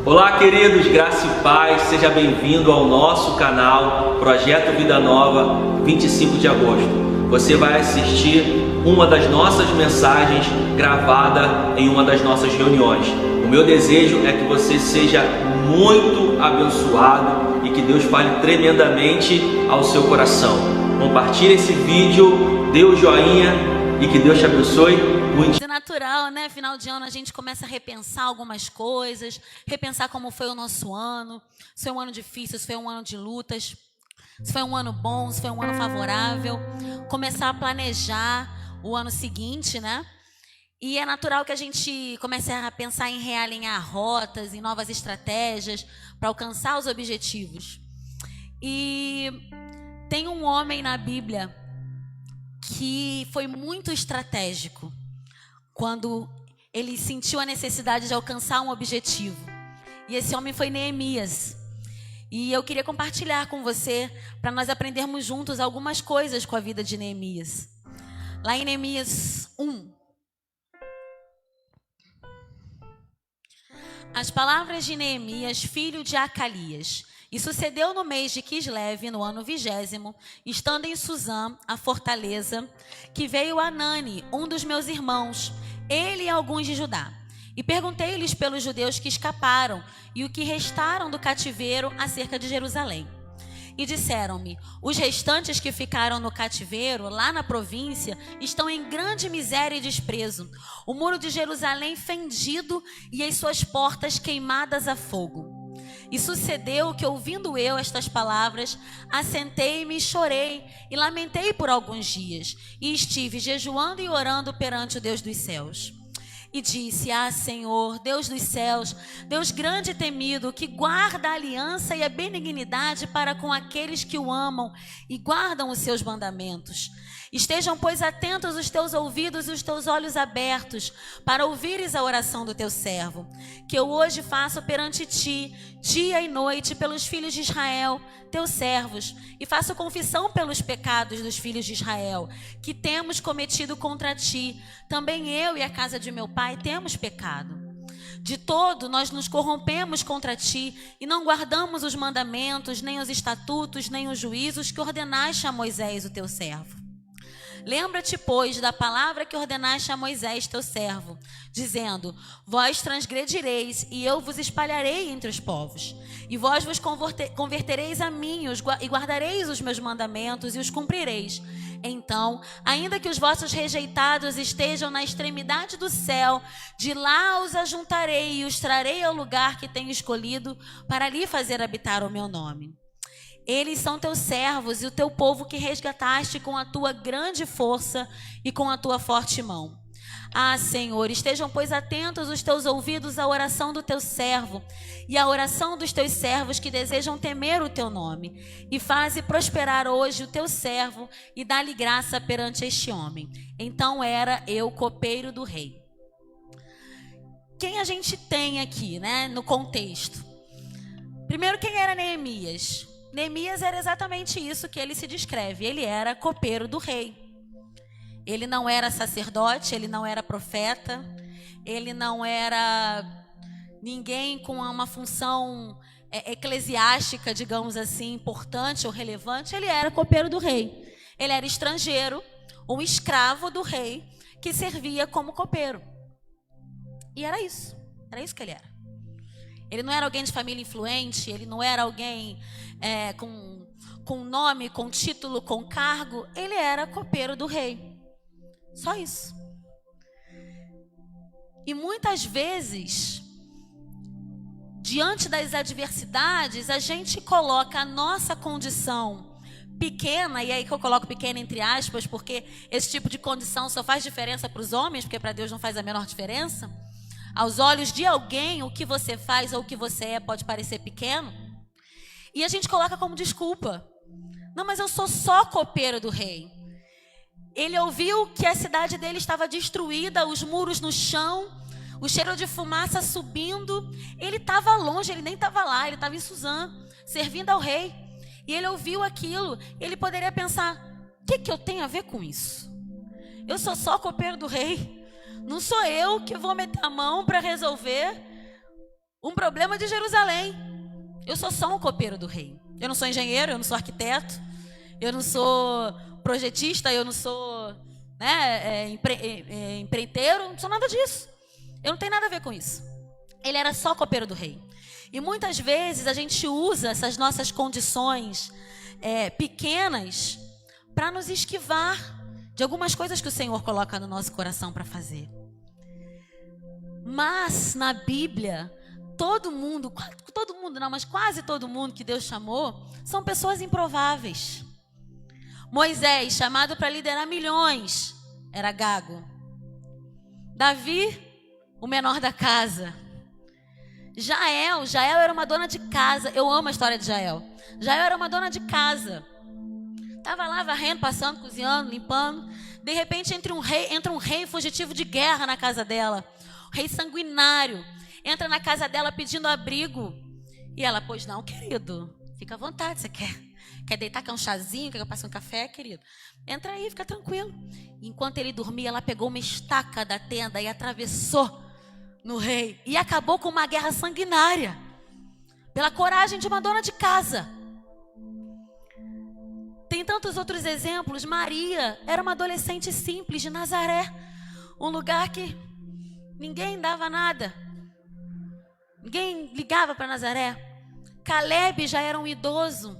Olá, queridos, graça e paz, seja bem-vindo ao nosso canal Projeto Vida Nova, 25 de agosto. Você vai assistir uma das nossas mensagens gravada em uma das nossas reuniões. O meu desejo é que você seja muito abençoado e que Deus fale tremendamente ao seu coração. Compartilhe esse vídeo, dê o joinha e que Deus te abençoe muito. É natural, né? Final de ano a gente começa a repensar algumas coisas, repensar como foi o nosso ano. Se foi um ano difícil, se foi um ano de lutas, se foi um ano bom, se foi um ano favorável. Começar a planejar o ano seguinte, né? E é natural que a gente comece a pensar em realinhar rotas, em novas estratégias para alcançar os objetivos. E tem um homem na Bíblia que foi muito estratégico quando ele sentiu a necessidade de alcançar um objetivo. E esse homem foi Neemias. E eu queria compartilhar com você, para nós aprendermos juntos algumas coisas com a vida de Neemias. Lá em Neemias 1. As palavras de Neemias, filho de Acalias. E sucedeu no mês de Quisleve, no ano 20º, estando em Suzã, a fortaleza, que veio Anani, um dos meus irmãos, ele e alguns de Judá. E perguntei-lhes pelos judeus que escaparam e o que restaram do cativeiro acerca de Jerusalém. E disseram-me: os restantes que ficaram no cativeiro, lá na província, estão em grande miséria e desprezo. O muro de Jerusalém fendido e as suas portas queimadas a fogo. E sucedeu que, ouvindo eu estas palavras, assentei-me e chorei, e lamentei por alguns dias, e estive jejuando e orando perante o Deus dos céus. E disse: ah, Senhor, Deus dos céus, Deus grande e temido, que guarda a aliança e a benignidade para com aqueles que o amam e guardam os seus mandamentos. Estejam, pois, atentos os teus ouvidos e os teus olhos abertos, para ouvires a oração do teu servo, que eu hoje faço perante ti, dia e noite, pelos filhos de Israel, teus servos, e faço confissão pelos pecados dos filhos de Israel, que temos cometido contra ti. Também eu e a casa de meu pai temos pecado. De todo nós nos corrompemos contra ti, e não guardamos os mandamentos, nem os estatutos, nem os juízos que ordenaste a Moisés, o teu servo. Lembra-te, pois, da palavra que ordenaste a Moisés, teu servo, dizendo: vós transgredireis, e eu vos espalharei entre os povos. E vós vos convertereis a mim, e guardareis os meus mandamentos, e os cumprireis. Então, ainda que os vossos rejeitados estejam na extremidade do céu, de lá os ajuntarei, e os trarei ao lugar que tenho escolhido, para ali fazer habitar o meu nome. Eles são teus servos e o teu povo que resgataste com a tua grande força e com a tua forte mão. Ah, Senhor, estejam, pois, atentos os teus ouvidos à oração do teu servo e à oração dos teus servos que desejam temer o teu nome. E faze prosperar hoje o teu servo e dá-lhe graça perante este homem. Então era eu copeiro do rei. Quem a gente tem aqui, né, no contexto? Primeiro, quem era Neemias? Neemias era exatamente isso que ele se descreve. Ele era copeiro do rei. Ele não era sacerdote, ele não era profeta, ele não era ninguém com uma função eclesiástica, digamos assim, importante ou relevante. Ele era copeiro do rei. Ele era estrangeiro, um escravo do rei que servia como copeiro. E era isso que ele era. Ele não era alguém de família influente, ele não era alguém com nome, com título, com cargo. Ele era copeiro do rei. Só isso. E muitas vezes, diante das adversidades, a gente coloca a nossa condição pequena, e aí que eu coloco pequena entre aspas, porque esse tipo de condição só faz diferença para os homens, porque para Deus não faz a menor diferença. Aos olhos de alguém, o que você faz ou o que você é pode parecer pequeno. E a gente coloca como desculpa. Não, mas eu sou só copeiro do rei. Ele ouviu que a cidade dele estava destruída, os muros no chão, o cheiro de fumaça subindo. Ele estava longe, ele nem estava lá, ele estava em Suzã, servindo ao rei. E ele ouviu aquilo, ele poderia pensar: o que eu tenho a ver com isso? Eu sou só copeiro do rei. Não sou eu que vou meter a mão para resolver um problema de Jerusalém. Eu sou só um copeiro do rei. Eu não sou engenheiro, eu não sou arquiteto, eu não sou projetista, eu não sou empreiteiro, não sou nada disso. Eu não tenho nada a ver com isso. Ele era só copeiro do rei. E muitas vezes a gente usa essas nossas condições pequenas para nos esquivar de algumas coisas que o Senhor coloca no nosso coração para fazer. Mas na Bíblia, mas quase todo mundo que Deus chamou são pessoas improváveis. Moisés, chamado para liderar milhões, era gago. Davi, o menor da casa. Jael era uma dona de casa. Eu amo a história de Jael. Jael era uma dona de casa. Estava lá varrendo, passando, cozinhando, limpando. De repente entra um rei fugitivo de guerra na casa dela. Um rei sanguinário. Entra na casa dela pedindo abrigo. E ela, pois não, querido. Fica à vontade, você quer deitar, quer um chazinho, quer que eu passe um café, querido? Entra aí, fica tranquilo. Enquanto ele dormia, ela pegou uma estaca da tenda e atravessou no rei. E acabou com uma guerra sanguinária. Pela coragem de uma dona de casa. Tem tantos outros exemplos. Maria era uma adolescente simples de Nazaré. Um lugar que ninguém dava nada. Ninguém ligava para Nazaré. Caleb já era um idoso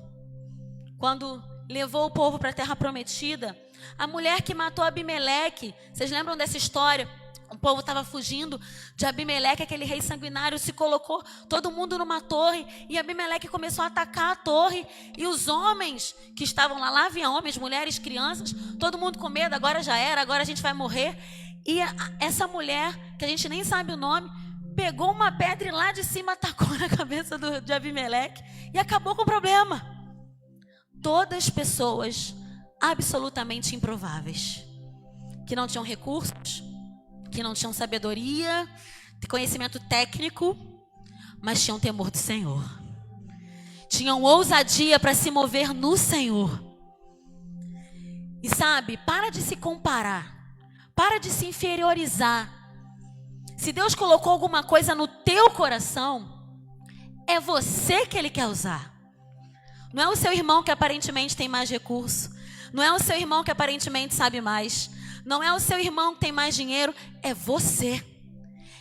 quando levou o povo para a terra prometida. A mulher que matou Abimeleque, vocês lembram dessa história? O povo estava fugindo de Abimeleque, aquele rei sanguinário, se colocou todo mundo numa torre e Abimeleque começou a atacar a torre. E os homens que estavam lá vinham homens, mulheres, crianças, todo mundo com medo, agora já era, agora a gente vai morrer. E essa mulher, que a gente nem sabe o nome, pegou uma pedra e lá de cima atacou na cabeça de Abimeleque e acabou com o problema. Todas pessoas absolutamente improváveis, que não tinham recursos, que não tinham sabedoria, conhecimento técnico, mas tinham temor do Senhor. Tinham ousadia para se mover no Senhor. E sabe, para de se comparar, para de se inferiorizar. Se Deus colocou alguma coisa no teu coração, é você que Ele quer usar. Não é o seu irmão que aparentemente tem mais recurso. Não é o seu irmão que aparentemente sabe mais. Não é o seu irmão que tem mais dinheiro. É você.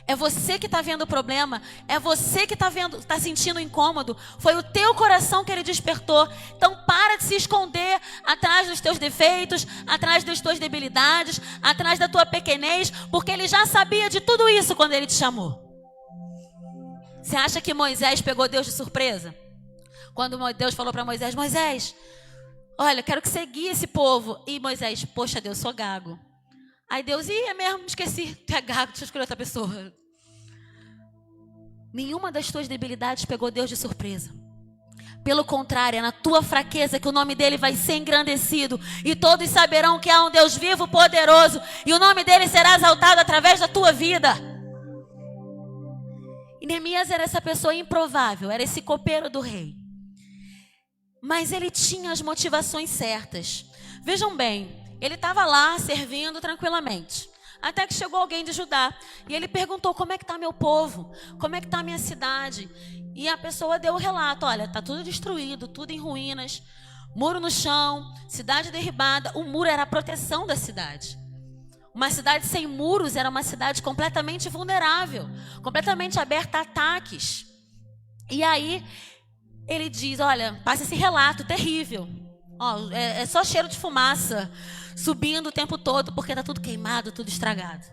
É você que está vendo o problema. É você que está sentindo incômodo. Foi o teu coração que Ele despertou. Então para de se esconder atrás dos teus defeitos, atrás das tuas debilidades, atrás da tua pequenez, porque Ele já sabia de tudo isso quando Ele te chamou. Você acha que Moisés pegou Deus de surpresa? Quando Deus falou para Moisés, Moisés, olha, quero que você guie esse povo. E Moisés, poxa Deus, sou gago. Aí Deus, é mesmo, esqueci, tu é gago, deixa eu escolher outra pessoa. Nenhuma das tuas debilidades pegou Deus de surpresa. Pelo contrário, é na tua fraqueza que o nome dele vai ser engrandecido. E todos saberão que há um Deus vivo, poderoso. E o nome dele será exaltado através da tua vida. E Neemias era essa pessoa improvável, era esse copeiro do rei. Mas ele tinha as motivações certas. Vejam bem, ele estava lá servindo tranquilamente. Até que chegou alguém de Judá. E ele perguntou, como é que está meu povo? Como é que está a minha cidade? E a pessoa deu o relato, olha, está tudo destruído, tudo em ruínas. Muro no chão, cidade derribada. O muro era a proteção da cidade. Uma cidade sem muros era uma cidade completamente vulnerável. Completamente aberta a ataques. E aí ele diz, olha, passa esse relato terrível. É só cheiro de fumaça subindo o tempo todo, porque está tudo queimado, tudo estragado.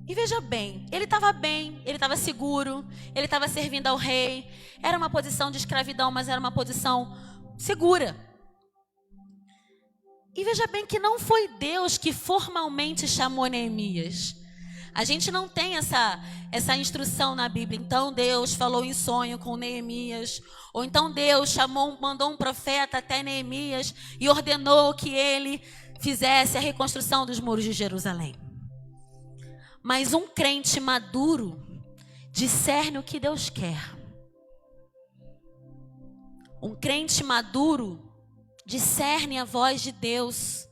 E veja bem, ele estava seguro, ele estava servindo ao rei. Era uma posição de escravidão, mas era uma posição segura. E veja bem que não foi Deus que formalmente chamou Neemias. A gente não tem essa instrução na Bíblia. Então Deus falou em sonho com Neemias. Ou então Deus mandou um profeta até Neemias e ordenou que ele fizesse a reconstrução dos muros de Jerusalém. Mas um crente maduro discerne o que Deus quer. Um crente maduro discerne a voz de Deus,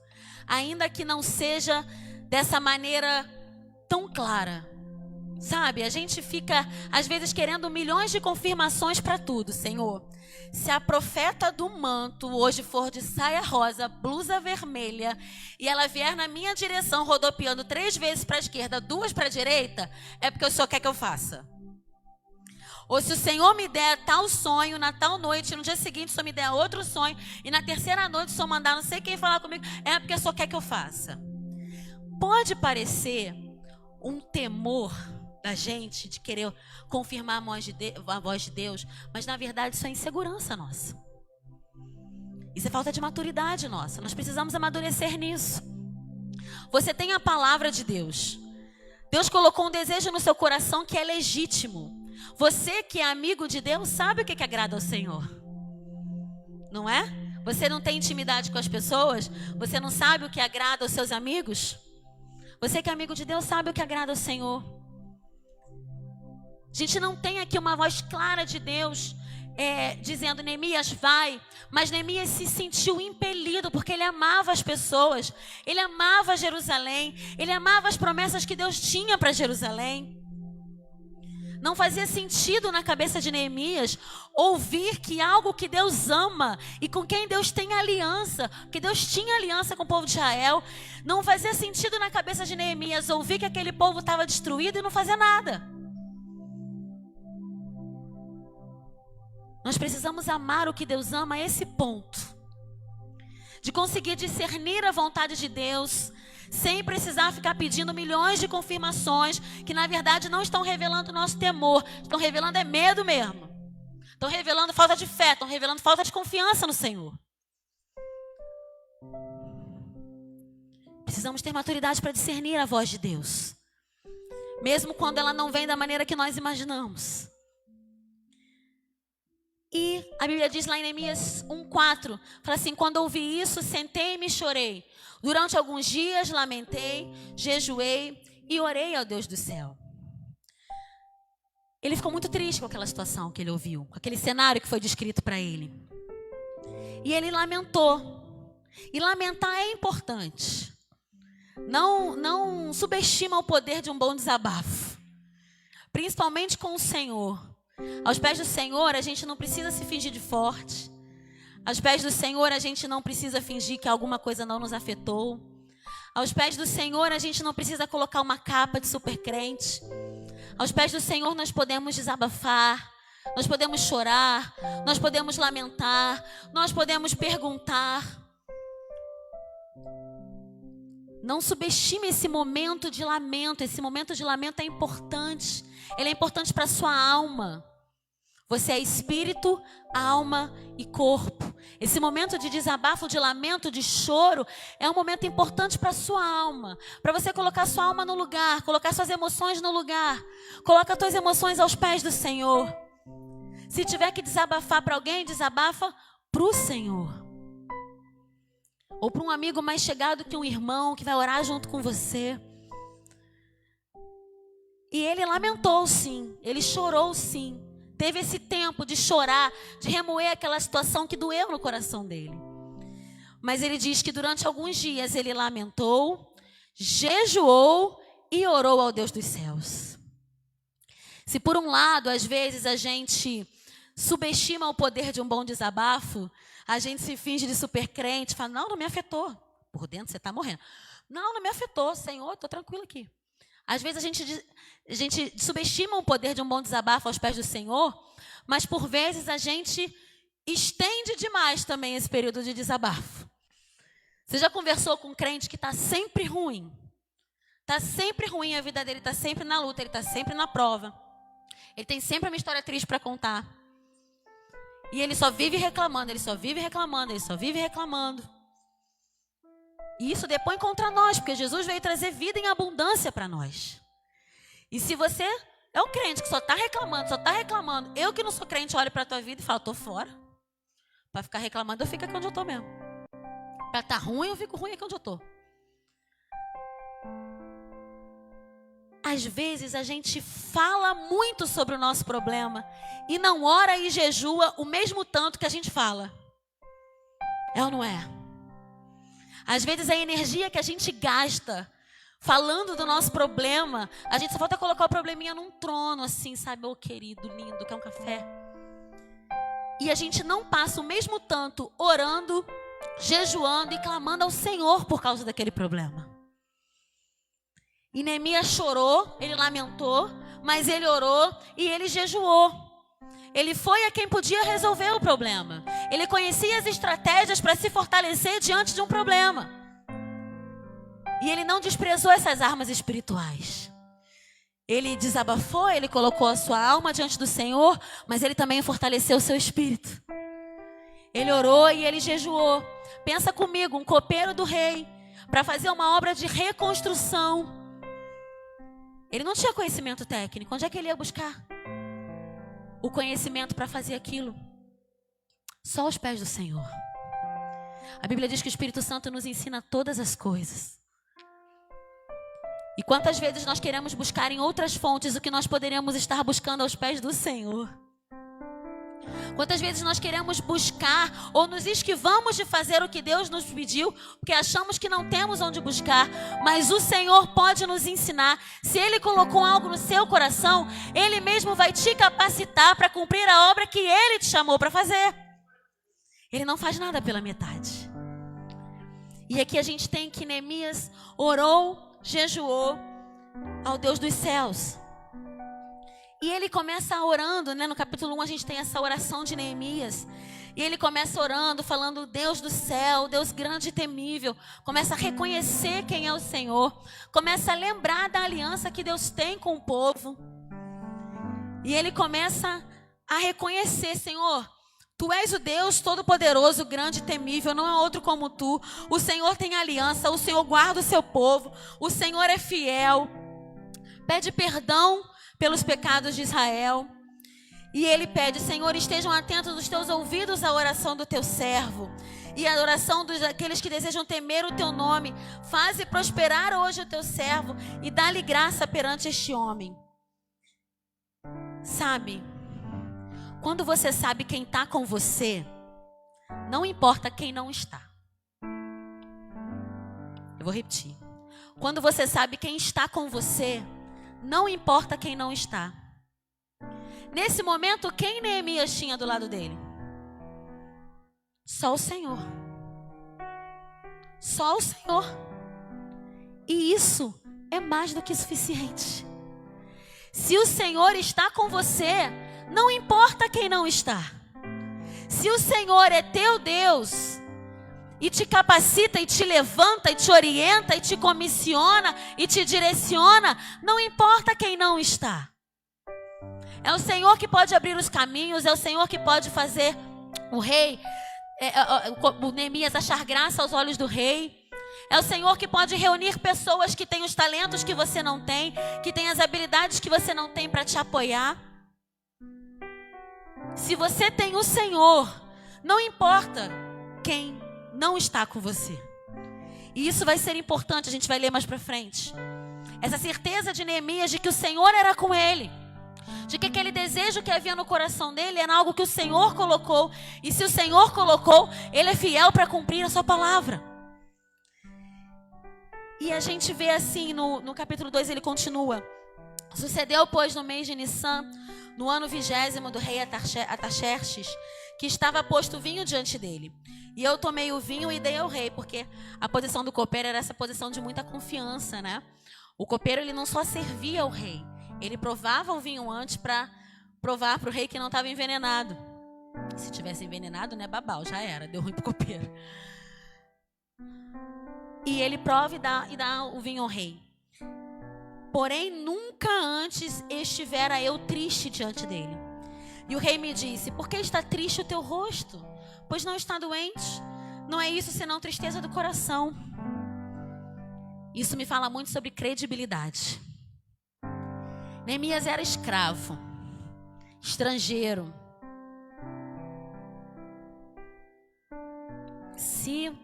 ainda que não seja dessa maneira tão clara. Sabe, a gente fica, às vezes, querendo milhões de confirmações para tudo, Senhor. Se a profeta do manto hoje for de saia rosa, blusa vermelha, e ela vier na minha direção rodopiando 3 vezes para a esquerda, 2 para a direita, é porque o Senhor quer que eu faça. Ou se o Senhor me der tal sonho na tal noite, no dia seguinte o Senhor me der outro sonho, e na terceira noite o Senhor mandar não sei quem falar comigo, é porque o Senhor quer que eu faça. Pode parecer um temor da gente de querer confirmar a voz de Deus, mas na verdade isso é insegurança nossa. Isso é falta de maturidade nossa. Nós precisamos amadurecer nisso. Você tem a palavra de Deus. Deus colocou um desejo no seu coração que é legítimo. Você que é amigo de Deus sabe o que agrada ao Senhor, não é? Você não tem intimidade com as pessoas? Você não sabe o que agrada aos seus amigos? Você que é amigo de Deus sabe o que agrada ao Senhor. A gente não tem aqui uma voz clara de Deus dizendo, Neemias, vai. Mas Neemias se sentiu impelido porque ele amava as pessoas. Ele amava Jerusalém. Ele amava as promessas que Deus tinha para Jerusalém. Não fazia sentido na cabeça de Neemias ouvir que algo que Deus ama e com quem Deus tem aliança, que Deus tinha aliança com o povo de Israel, não fazia sentido na cabeça de Neemias ouvir que aquele povo estava destruído e não fazia nada. Nós precisamos amar o que Deus ama a esse ponto, de conseguir discernir a vontade de Deus, sem precisar ficar pedindo milhões de confirmações, que na verdade não estão revelando o nosso temor, estão revelando medo mesmo, estão revelando falta de fé, estão revelando falta de confiança no Senhor. Precisamos ter maturidade para discernir a voz de Deus, mesmo quando ela não vem da maneira que nós imaginamos. E a Bíblia diz lá em Neemias 1:4, fala assim, quando ouvi isso, sentei-me e chorei. Durante alguns dias lamentei, jejuei e orei ao Deus do céu. Ele ficou muito triste com aquela situação que ele ouviu, com aquele cenário que foi descrito para ele. E ele lamentou. E lamentar é importante. Não subestima o poder de um bom desabafo, principalmente com o Senhor. Aos pés do Senhor, a gente não precisa se fingir de forte. Aos pés do Senhor, a gente não precisa fingir que alguma coisa não nos afetou. Aos pés do Senhor, a gente não precisa colocar uma capa de super crente. Aos pés do Senhor, nós podemos desabafar, nós podemos chorar, nós podemos lamentar, nós podemos perguntar. Não subestime esse momento de lamento. Esse momento de lamento é importante. Ele é importante para a sua alma. Você é espírito, alma e corpo. Esse momento de desabafo, de lamento, de choro, é um momento importante para a sua alma. Para você colocar sua alma no lugar, colocar suas emoções no lugar. Coloca as tuas emoções aos pés do Senhor. Se tiver que desabafar para alguém, desabafa para o Senhor. Ou para um amigo mais chegado que um irmão, que vai orar junto com você. E ele lamentou sim, ele chorou sim. Teve esse tempo de chorar, de remoer aquela situação que doeu no coração dele. Mas ele diz que durante alguns dias ele lamentou, jejuou e orou ao Deus dos céus. Se por um lado, às vezes, a gente subestima o poder de um bom desabafo, a gente se finge de super crente, fala, não me afetou. Por dentro você está morrendo. Não me afetou, Senhor, estou tranquilo aqui. Às vezes a gente subestima o poder de um bom desabafo aos pés do Senhor, mas por vezes a gente estende demais também esse período de desabafo. Você já conversou com um crente que está sempre ruim? Está sempre ruim, a vida dele está sempre na luta, ele está sempre na prova. Ele tem sempre uma história triste para contar. E ele só vive reclamando, ele só vive reclamando, ele só vive reclamando. E isso depõe contra nós, porque Jesus veio trazer vida em abundância para nós. E se você é um crente que só está reclamando, eu que não sou crente, olho para a tua vida e falo, estou fora. Para ficar reclamando, eu fico aqui onde eu estou mesmo. Para estar ruim, eu fico ruim aqui onde eu estou. Às vezes a gente fala muito sobre o nosso problema e não ora e jejua o mesmo tanto que a gente fala. É ou não é? Às vezes a energia que a gente gasta falando do nosso problema. A gente só falta colocar o probleminha num trono, assim, sabe? Ô, querido, lindo, quer um café? E a gente não passa o mesmo tanto orando, jejuando e clamando ao Senhor por causa daquele problema. E Neemias chorou, ele lamentou, mas ele orou e ele jejuou. Ele foi a quem podia resolver o problema. Ele conhecia as estratégias para se fortalecer diante de um problema. E ele não desprezou essas armas espirituais. Ele desabafou, ele colocou a sua alma diante do Senhor, mas ele também fortaleceu o seu espírito. Ele orou e ele jejuou. Pensa comigo, um copeiro do rei, para fazer uma obra de reconstrução. Ele não tinha conhecimento técnico. Onde é que ele ia buscar o conhecimento para fazer aquilo? Só aos pés do Senhor. A Bíblia diz que o Espírito Santo nos ensina todas as coisas. E quantas vezes nós queremos buscar em outras fontes o que nós poderíamos estar buscando aos pés do Senhor? Quantas vezes nós queremos buscar ou nos esquivamos de fazer o que Deus nos pediu, porque achamos que não temos onde buscar, mas o Senhor pode nos ensinar. Se Ele colocou algo no seu coração, Ele mesmo vai te capacitar para cumprir a obra que Ele te chamou para fazer. Ele não faz nada pela metade. E aqui a gente tem que Neemias orou, jejuou ao Deus dos céus. E ele começa orando, né? No capítulo 1 a gente tem essa oração de Neemias. E ele começa orando, falando Deus do céu, Deus grande e temível. Começa a reconhecer quem é o Senhor. Começa a lembrar da aliança que Deus tem com o povo. E ele começa a reconhecer, Senhor, Tu és o Deus todo-poderoso, grande e temível, não há outro como Tu. O Senhor tem aliança, o Senhor guarda o seu povo. O Senhor é fiel. Pede perdão pelos pecados de Israel. E ele pede, Senhor, estejam atentos os teus ouvidos à oração do teu servo e à oração daqueles que desejam temer o teu nome. Faze prosperar hoje o teu servo e dá-lhe graça perante este homem. Sabe, quando você sabe quem está com você, não importa quem não está. Eu vou repetir. Quando você sabe quem está com você, não importa quem não está. Nesse momento, quem Neemias tinha do lado dele? Só o Senhor. Só o Senhor. E isso é mais do que suficiente. Se o Senhor está com você, não importa quem não está. Se o Senhor é teu Deus e te capacita, e te levanta, e te orienta, e te comissiona, e te direciona, não importa quem não está. É o Senhor que pode abrir os caminhos, é o Senhor que pode fazer o rei, o Neemias achar graça aos olhos do rei. É o Senhor que pode reunir pessoas que têm os talentos que você não tem, que têm as habilidades que você não tem para te apoiar. Se você tem o Senhor, não importa quem não está com você. E isso vai ser importante, a gente vai ler mais para frente. Essa certeza de Neemias de que o Senhor era com ele, de que aquele desejo que havia no coração dele era algo que o Senhor colocou. E se o Senhor colocou, Ele é fiel para cumprir a sua palavra. E a gente vê assim no capítulo 2, ele continua. Sucedeu, pois, no mês de Nissan, no ano 20º do rei Artaxerxes, que estava posto vinho diante dele. E eu tomei o vinho e dei ao rei, porque a posição do copeiro era essa posição de muita confiança, né? O copeiro, ele não só servia ao rei, ele provava o vinho antes para provar para o rei que não estava envenenado. Se tivesse envenenado, né, babau, já era, deu ruim para o copeiro. E ele prova e dá o vinho ao rei. Porém, nunca antes estivera eu triste diante dele. E o rei me disse, por que está triste o teu rosto? Pois não está doente? Não é isso senão tristeza do coração. Isso me fala muito sobre credibilidade. Neemias era escravo, estrangeiro. Se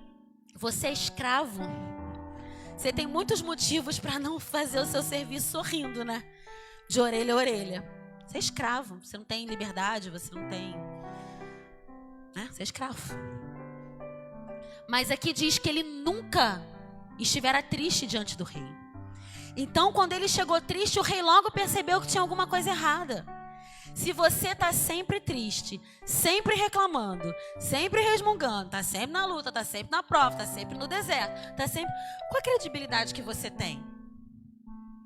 você é escravo, você tem muitos motivos para não fazer o seu serviço sorrindo, né? De orelha a orelha. Você é escravo, você não tem liberdade, você não tem... né? Você é escravo. Mas aqui diz que ele nunca estivera triste diante do rei. Então, quando ele chegou triste, o rei logo percebeu que tinha alguma coisa errada. Se você está sempre triste, sempre reclamando, sempre resmungando, está sempre na luta, está sempre na prova, está sempre no deserto, está sempre... Qual a credibilidade que você tem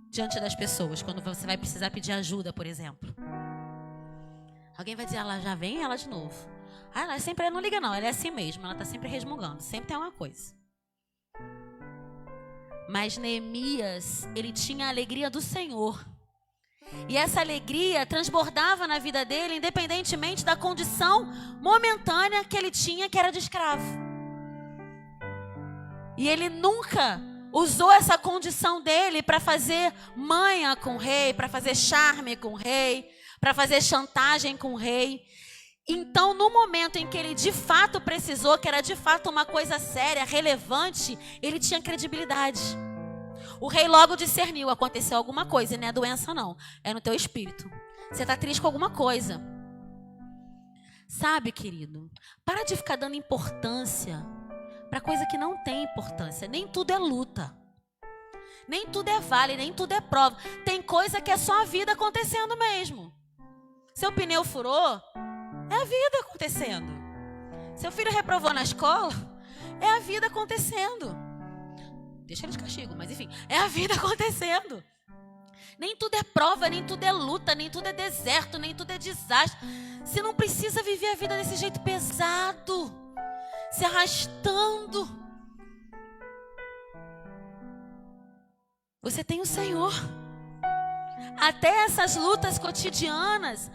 diante das pessoas quando você vai precisar pedir ajuda, por exemplo? Alguém vai dizer, ela já vem ela de novo. Ah, ela sempre não liga não, ela é assim mesmo, ela está sempre resmungando, sempre tem uma coisa. Mas Neemias, ele tinha a alegria do Senhor. E essa alegria transbordava na vida dele, independentemente da condição momentânea que ele tinha, que era de escravo. E ele nunca usou essa condição dele para fazer manha com o rei, para fazer charme com o rei, para fazer chantagem com o rei. Então, no momento em que ele de fato precisou, que era de fato uma coisa séria, relevante, ele tinha credibilidade. O rei logo discerniu, aconteceu alguma coisa, e não é doença não, é no teu espírito. Você está triste com alguma coisa. Sabe, querido, para de ficar dando importância para coisa que não tem importância. Nem tudo é luta, nem tudo é vale, nem tudo é prova. Tem coisa que é só a vida acontecendo mesmo. Seu pneu furou, é a vida acontecendo. Seu filho reprovou na escola, é a vida acontecendo. Deixa eles castigo, mas enfim, é a vida acontecendo. Nem tudo é prova, nem tudo é luta, nem tudo é deserto, nem tudo é desastre. Você não precisa viver a vida desse jeito pesado, se arrastando. Você tem o Senhor. Até essas lutas cotidianas,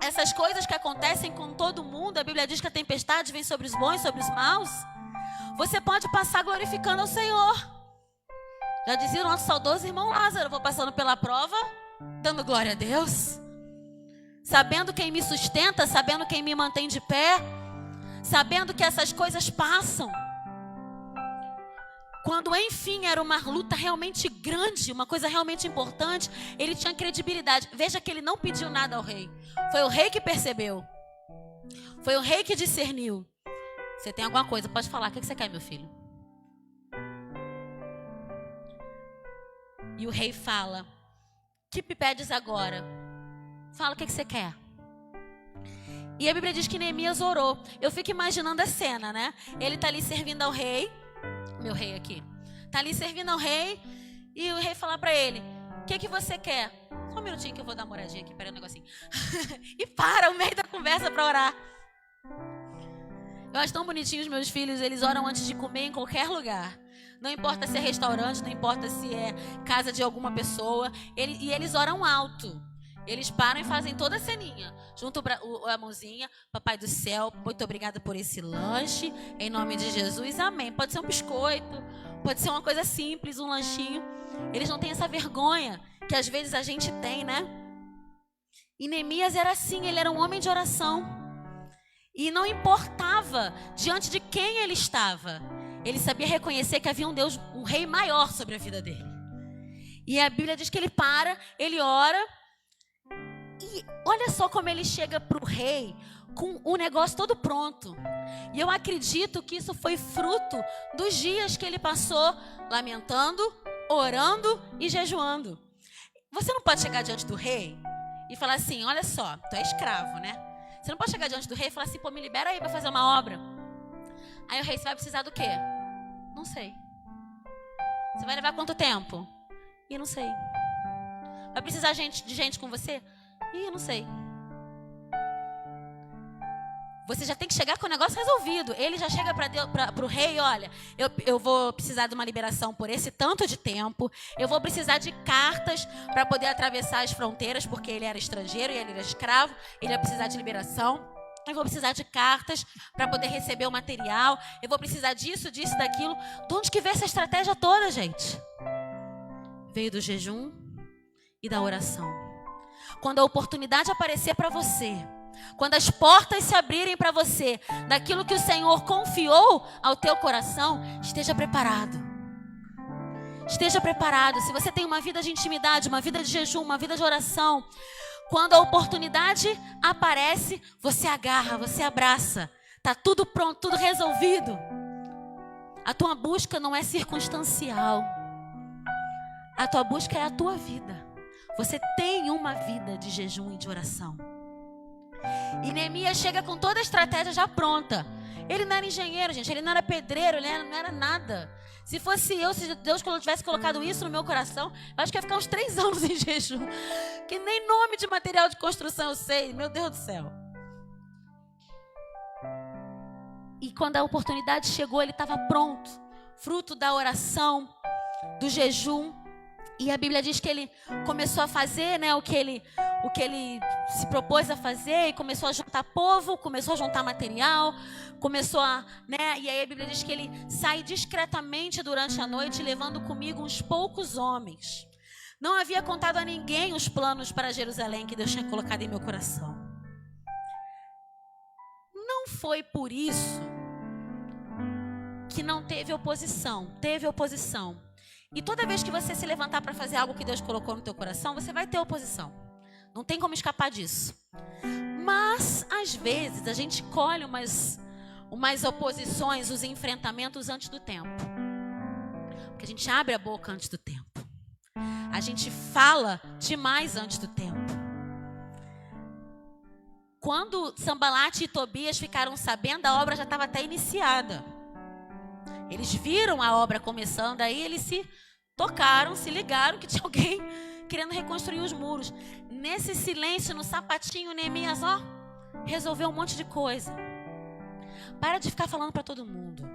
essas coisas que acontecem com todo mundo, a Bíblia diz que a tempestade vem sobre os bons, sobre os maus. Você pode passar glorificando ao Senhor. Já dizia o nosso saudoso irmão Lázaro, eu vou passando pela prova, dando glória a Deus, sabendo quem me sustenta, sabendo quem me mantém de pé, sabendo que essas coisas passam. Quando enfim era uma luta realmente grande, uma coisa realmente importante, ele tinha credibilidade. Veja que ele não pediu nada ao rei, foi o rei que percebeu, foi o rei que discerniu. Você tem alguma coisa, pode falar, o que você quer, meu filho? E o rei fala, que me pedes agora? Fala o que você quer. E a Bíblia diz que Neemias orou. Eu fico imaginando a cena, né? Ele está ali servindo ao rei, meu rei aqui, está ali servindo ao rei, e o rei fala para ele, o que você quer? Só um minutinho que eu vou dar uma moradinha aqui, peraí um negocinho. E para o meio da conversa para orar. Eu acho tão bonitinho os meus filhos, eles oram antes de comer em qualquer lugar. Não importa se é restaurante, não importa se é casa de alguma pessoa. E eles oram alto. Eles param e fazem toda a ceninha. Junto a mãozinha. Papai do céu, muito obrigada por esse lanche. Em nome de Jesus, amém. Pode ser um biscoito, pode ser uma coisa simples, um lanchinho. Eles não têm essa vergonha que às vezes a gente tem, né? E Neemias era assim, ele era um homem de oração. E não importava diante de quem ele estava. Ele sabia reconhecer que havia um Deus, um rei maior sobre a vida dele. E a Bíblia diz que ele para, ele ora. E olha só como ele chega para o rei com o negócio todo pronto. E eu acredito que isso foi fruto dos dias que ele passou lamentando, orando e jejuando. Você não pode chegar diante do rei e falar assim, olha só, tu é escravo, né? Você não pode chegar diante do rei e falar assim, pô, me libera aí para fazer uma obra. Aí o rei, você vai precisar do quê? Não sei. Você vai levar quanto tempo? Eu não sei. Vai precisar de gente com você? Eu não sei. Você já tem que chegar com o negócio resolvido. Ele já chega para o rei, olha, eu vou precisar de uma liberação por esse tanto de tempo. Eu vou precisar de cartas para poder atravessar as fronteiras, porque ele era estrangeiro e ele era escravo. Ele vai precisar de liberação. Eu vou precisar de cartas para poder receber o material. Eu vou precisar disso, disso, daquilo. De onde que veio essa estratégia toda, gente? Veio do jejum e da oração. Quando a oportunidade aparecer para você, quando as portas se abrirem para você, daquilo que o Senhor confiou ao teu coração, esteja preparado. Esteja preparado. Se você tem uma vida de intimidade, uma vida de jejum, uma vida de oração, quando a oportunidade aparece, você agarra, você abraça. Está tudo pronto, tudo resolvido. A tua busca não é circunstancial. A tua busca é a tua vida. Você tem uma vida de jejum e de oração. E Neemias chega com toda a estratégia já pronta. Ele não era engenheiro, gente. Ele não era pedreiro, ele não era nada. Se fosse eu, se Deus tivesse colocado isso no meu coração, eu acho que ia ficar uns 3 anos em jejum. Que nem nome de material de construção eu sei. Meu Deus do céu. E quando a oportunidade chegou, ele estava pronto. Fruto da oração, do jejum. E a Bíblia diz que ele começou a fazer, né, o que ele se propôs a fazer, e começou a juntar povo, começou a juntar material, começou a, né, e aí a Bíblia diz que ele sai discretamente durante a noite, levando comigo uns poucos homens. Não havia contado a ninguém os planos para Jerusalém que Deus tinha colocado em meu coração. Não foi por isso que não teve oposição. Teve oposição. E toda vez que você se levantar para fazer algo que Deus colocou no teu coração, você vai ter oposição. Não tem como escapar disso. Mas, às vezes, a gente colhe umas oposições, os enfrentamentos antes do tempo. Porque a gente abre a boca antes do tempo. A gente fala demais antes do tempo. Quando Sambalat e Tobias ficaram sabendo, a obra já estava até iniciada. Eles viram a obra começando, aí eles se tocaram, se ligaram que tinha alguém querendo reconstruir os muros. Nesse silêncio, no sapatinho, Neemias, resolveu um monte de coisa. Para de ficar falando para todo mundo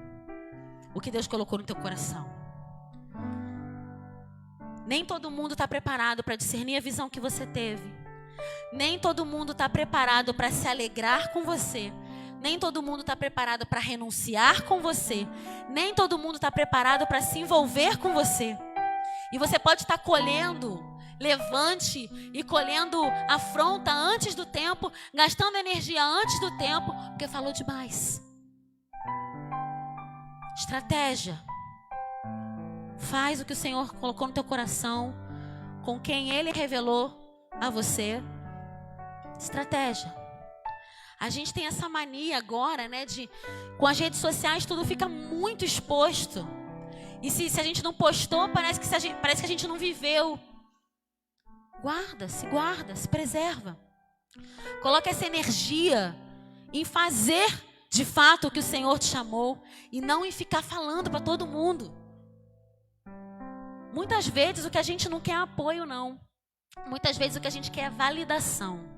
o que Deus colocou no teu coração. Nem todo mundo está preparado para discernir a visão que você teve. Nem todo mundo está preparado para se alegrar com você. Nem todo mundo está preparado para renunciar com você. Nem todo mundo está preparado para se envolver com você. E você pode estar colhendo levante e colhendo afronta antes do tempo, gastando energia antes do tempo, porque falou demais. Estratégia. Faz o que o Senhor colocou no teu coração, com quem Ele revelou a você. Estratégia. A gente tem essa mania agora, né, com as redes sociais tudo fica muito exposto. E se a gente não postou, parece que a gente não viveu. Guarda, se preserva. Coloca essa energia em fazer de fato o que o Senhor te chamou e não em ficar falando para todo mundo. Muitas vezes o que a gente não quer é apoio, não. Muitas vezes o que a gente quer é validação.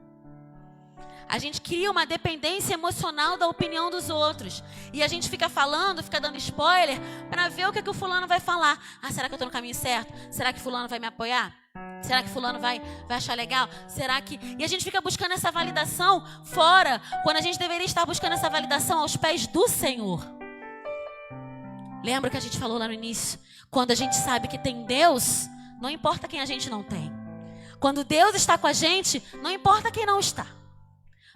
A gente cria uma dependência emocional da opinião dos outros. E a gente fica falando, fica dando spoiler para ver o que o fulano vai falar. Será que eu estou no caminho certo? Será que fulano vai me apoiar? Será que fulano vai achar legal? Será que... E a gente fica buscando essa validação fora, quando a gente deveria estar buscando essa validação aos pés do Senhor. Lembra que a gente falou lá no início? Quando a gente sabe que tem Deus, não importa quem a gente não tem. Quando Deus está com a gente, não importa quem não está.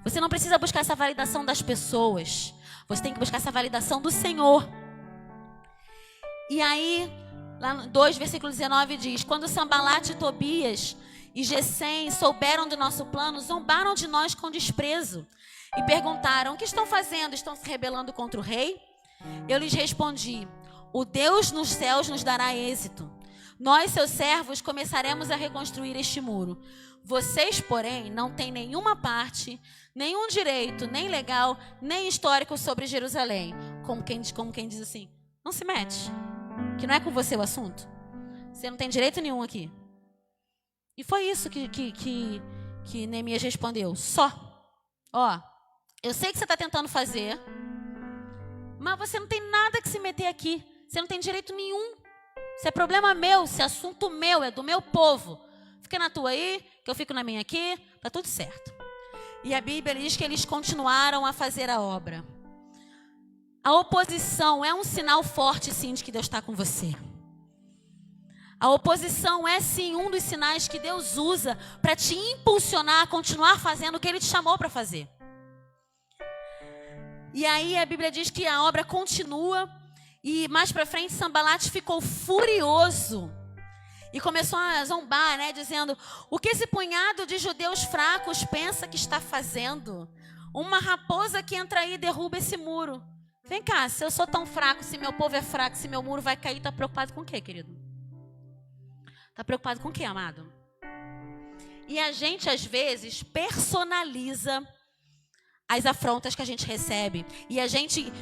Você não precisa buscar essa validação das pessoas. Você tem que buscar essa validação do Senhor. E aí, lá no 2, versículo 19 diz: quando Sambalat, Tobias e Gesem souberam do nosso plano, zombaram de nós com desprezo. E perguntaram: o que estão fazendo? Estão se rebelando contra o rei? Eu lhes respondi: o Deus nos céus nos dará êxito. Nós, seus servos, começaremos a reconstruir este muro. Vocês, porém, não têm nenhuma parte, nenhum direito, nem legal, nem histórico sobre Jerusalém. Como quem diz assim, não se mete, que não é com você o assunto. Você não tem direito nenhum aqui. E foi isso que Neemias respondeu. Só. Eu sei que você está tentando fazer, mas você não tem nada que se meter aqui. Você não tem direito nenhum. Isso é problema meu, isso é assunto meu, é do meu povo. Fica na tua aí, que eu fico na minha aqui, tá tudo certo. E a Bíblia diz que eles continuaram a fazer a obra. A oposição é um sinal forte, sim, de que Deus está com você. A oposição é, sim, um dos sinais que Deus usa para te impulsionar a continuar fazendo o que Ele te chamou para fazer. E aí a Bíblia diz que a obra continua. E mais para frente, Sambalat ficou furioso e começou a zombar, né, dizendo: o que esse punhado de judeus fracos pensa que está fazendo? Uma raposa que entra aí e derruba esse muro. Vem cá, se eu sou tão fraco, se meu povo é fraco, se meu muro vai cair, está preocupado com o quê, querido? Está preocupado com o quê, amado? E a gente, às vezes, personaliza as afrontas que a gente recebe. E a gente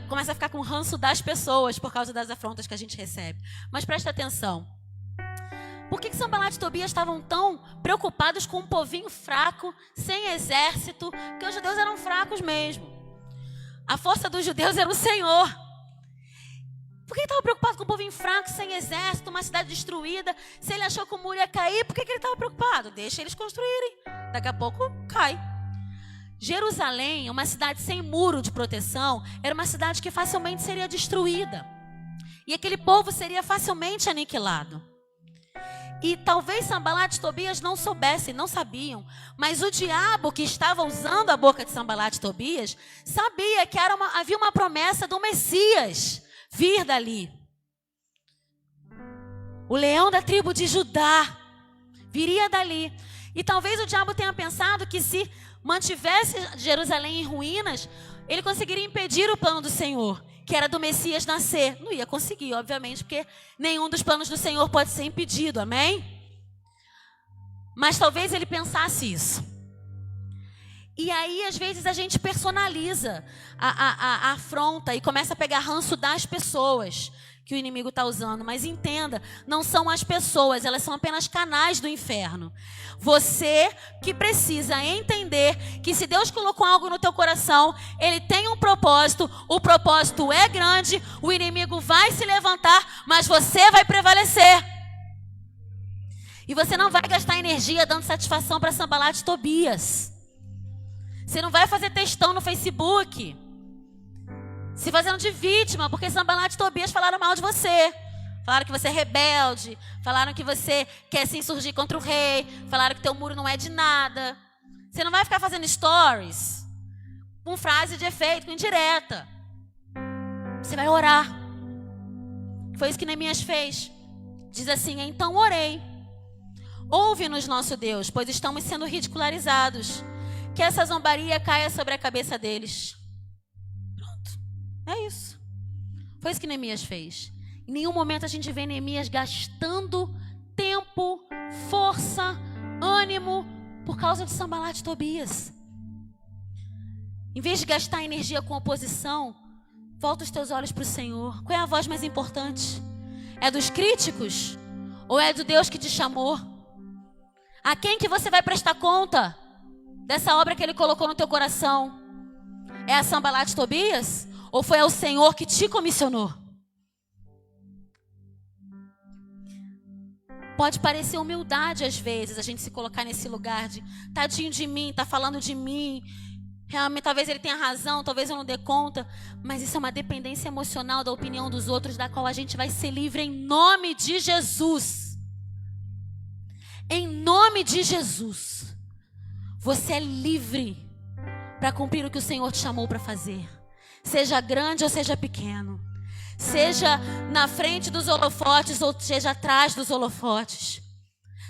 começa a ficar com ranço das pessoas por causa das afrontas que a gente recebe. Mas presta atenção. Por que Sanbalat e Tobias estavam tão preocupados com um povinho fraco, sem exército? Porque os judeus eram fracos mesmo. A força dos judeus era o Senhor. Por que ele estava preocupado com um povinho fraco, sem exército, uma cidade destruída? Se ele achou que o muro ia cair, por que ele estava preocupado? Deixa eles construírem. Daqui a pouco cai. Jerusalém, uma cidade sem muro de proteção, era uma cidade que facilmente seria destruída. E aquele povo seria facilmente aniquilado. E talvez Sanbalat e Tobias não soubessem, não sabiam. Mas o diabo que estava usando a boca de Sanbalat e Tobias sabia que havia uma promessa do Messias vir dali. O leão da tribo de Judá viria dali. E talvez o diabo tenha pensado que se mantivesse Jerusalém em ruínas, ele conseguiria impedir o plano do Senhor, que era do Messias nascer. Não ia conseguir, obviamente, porque nenhum dos planos do Senhor pode ser impedido, amém? Mas talvez ele pensasse isso. E aí, às vezes, a gente personaliza a afronta e começa a pegar ranço das pessoas que o inimigo está usando. Mas entenda, não são as pessoas, elas são apenas canais do inferno. Você que precisa entender que se Deus colocou algo no teu coração, Ele tem um propósito, o propósito é grande, o inimigo vai se levantar, mas você vai prevalecer. E você não vai gastar energia dando satisfação para Sanbalat e Tobias. Você não vai fazer textão no Facebook, se fazendo de vítima, porque Sanbalat e Tobias falaram mal de você. Falaram que você é rebelde, falaram que você quer se insurgir contra o rei, falaram que teu muro não é de nada. Você não vai ficar fazendo stories com frase de efeito, com indireta. Você vai orar. Foi isso que Neemias fez. Diz assim: então orei. Ouve-nos, nosso Deus, pois estamos sendo ridicularizados. Que essa zombaria caia sobre a cabeça deles. Pronto. É isso. Foi isso que Neemias fez. Em nenhum momento a gente vê Neemias gastando tempo, força, ânimo por causa de Sanbalat e Tobias. Em vez de gastar energia com oposição, volta os teus olhos para o Senhor. Qual é a voz mais importante? É dos críticos? Ou é do Deus que te chamou? A quem que você vai prestar conta dessa obra que Ele colocou no teu coração? É a Sanbalat e Tobias? Ou foi ao Senhor que te comissionou? Pode parecer humildade às vezes a gente se colocar nesse lugar de tadinho de mim, tá falando de mim. Realmente, talvez ele tenha razão, talvez eu não dê conta. Mas isso é uma dependência emocional da opinião dos outros, da qual a gente vai ser livre em nome de Jesus. Em nome de Jesus. Você é livre para cumprir o que o Senhor te chamou para fazer. Seja grande ou seja pequeno. Seja na frente dos holofotes ou seja atrás dos holofotes.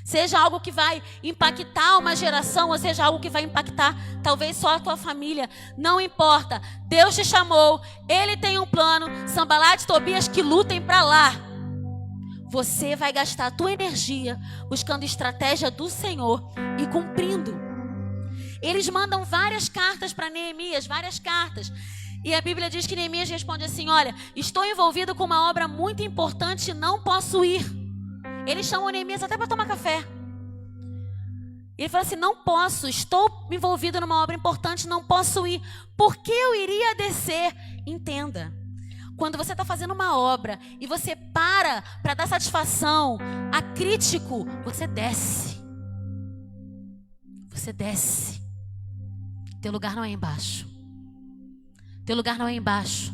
Seja algo que vai impactar uma geração ou seja algo que vai impactar talvez só a tua família. Não importa. Deus te chamou. Ele tem um plano. Sanbalat e Tobias que lutem para lá. Você vai gastar a tua energia buscando estratégia do Senhor e cumprindo. Eles mandam várias cartas para Neemias, várias cartas. E a Bíblia diz que Neemias responde assim: olha, estou envolvido com uma obra muito importante e não posso ir. Eles chamam Neemias até para tomar café. Ele fala assim: não posso, estou envolvido numa obra importante, não posso ir. Por que eu iria descer? Entenda, quando você está fazendo uma obra e você para dar satisfação a crítico, você desce. Você desce. Teu lugar não é embaixo. Teu lugar não é embaixo.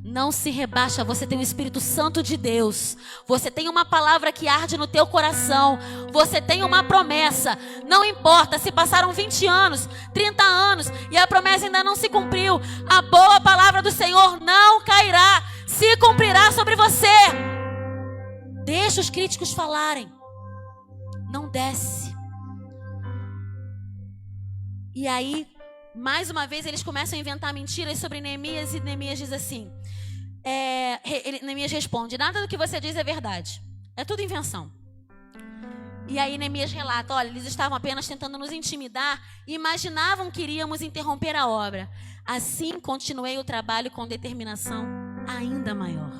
Não se rebaixa, você tem o Espírito Santo de Deus. Você tem uma palavra que arde no teu coração. Você tem uma promessa. Não importa se passaram 20 anos, 30 anos e a promessa ainda não se cumpriu. A boa palavra do Senhor não cairá, se cumprirá sobre você. Deixa os críticos falarem. Não desce. E aí, mais uma vez, eles começam a inventar mentiras sobre Neemias. E Neemias diz assim, Neemias responde: nada do que você diz é verdade. É tudo invenção. E aí Neemias relata, olha, eles estavam apenas tentando nos intimidar e imaginavam que iríamos interromper a obra. Assim continuei o trabalho com determinação ainda maior.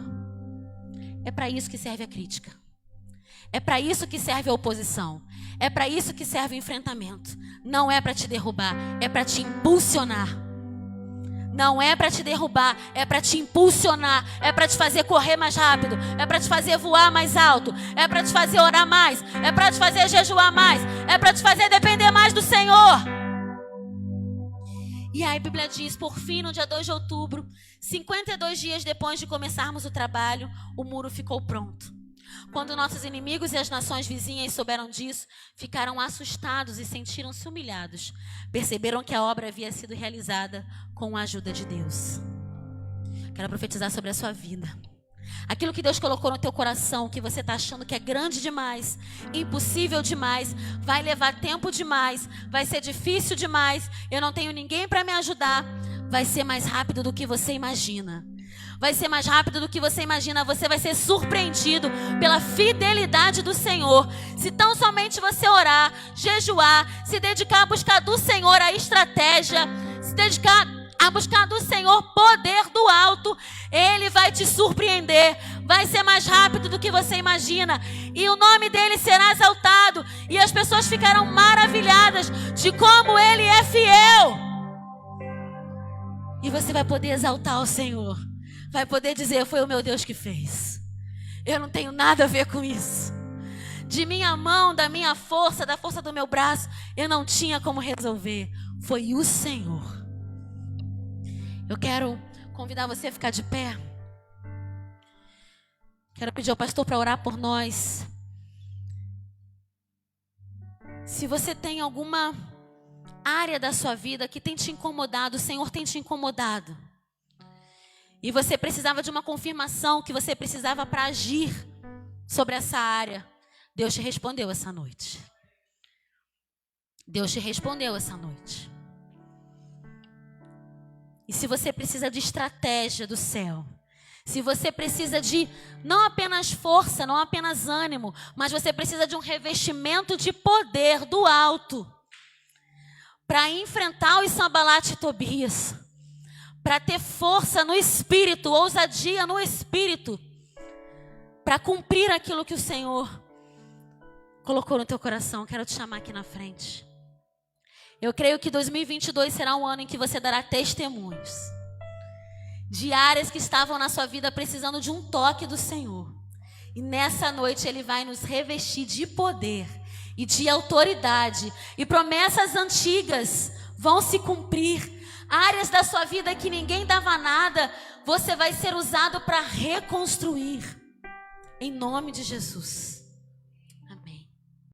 É para isso que serve a crítica. É para isso que serve a oposição. É para isso que serve o enfrentamento. Não é para te derrubar, é para te impulsionar. Não é para te derrubar, é para te impulsionar. É para te fazer correr mais rápido. É para te fazer voar mais alto. É para te fazer orar mais. É para te fazer jejuar mais. É para te fazer depender mais do Senhor. E aí a Bíblia diz, por fim, no dia 2 de outubro, 52 dias depois de começarmos o trabalho, o muro ficou pronto. Quando nossos inimigos e as nações vizinhas souberam disso, ficaram assustados e sentiram-se humilhados. Perceberam que a obra havia sido realizada com a ajuda de Deus. Quero profetizar sobre a sua vida. Aquilo que Deus colocou no teu coração, que você está achando que é grande demais, impossível demais, vai levar tempo demais, vai ser difícil demais, eu não tenho ninguém para me ajudar, vai ser mais rápido do que você imagina. Vai ser mais rápido do que você imagina. Você vai ser surpreendido pela fidelidade do Senhor. Se tão somente você orar, jejuar, se dedicar a buscar do Senhor a estratégia, se dedicar a buscar do Senhor poder do alto, Ele vai te surpreender. Vai ser mais rápido do que você imagina. E o nome dEle será exaltado. E as pessoas ficarão maravilhadas de como Ele é fiel. E você vai poder exaltar o Senhor. Vai poder dizer, foi o meu Deus que fez. Eu não tenho nada a ver com isso. De minha mão, da minha força, da força do meu braço, eu não tinha como resolver. Foi o Senhor. Eu quero convidar você a ficar de pé. Quero pedir ao pastor para orar por nós. Se você tem alguma área da sua vida que tem te incomodado, o Senhor tem te incomodado, e você precisava de uma confirmação, que você precisava para agir sobre essa área, Deus te respondeu essa noite. Deus te respondeu essa noite. E se você precisa de estratégia do céu, se você precisa de não apenas força, não apenas ânimo, mas você precisa de um revestimento de poder do alto para enfrentar os Sambalat e Tobias, para ter força no espírito, ousadia no espírito, para cumprir aquilo que o Senhor colocou no teu coração. Quero te chamar aqui na frente. Eu creio que 2022 será um ano em que você dará testemunhos de áreas que estavam na sua vida precisando de um toque do Senhor. E nessa noite Ele vai nos revestir de poder e de autoridade. E promessas antigas vão se cumprir. Áreas da sua vida que ninguém dava nada, você vai ser usado para reconstruir. Em nome de Jesus.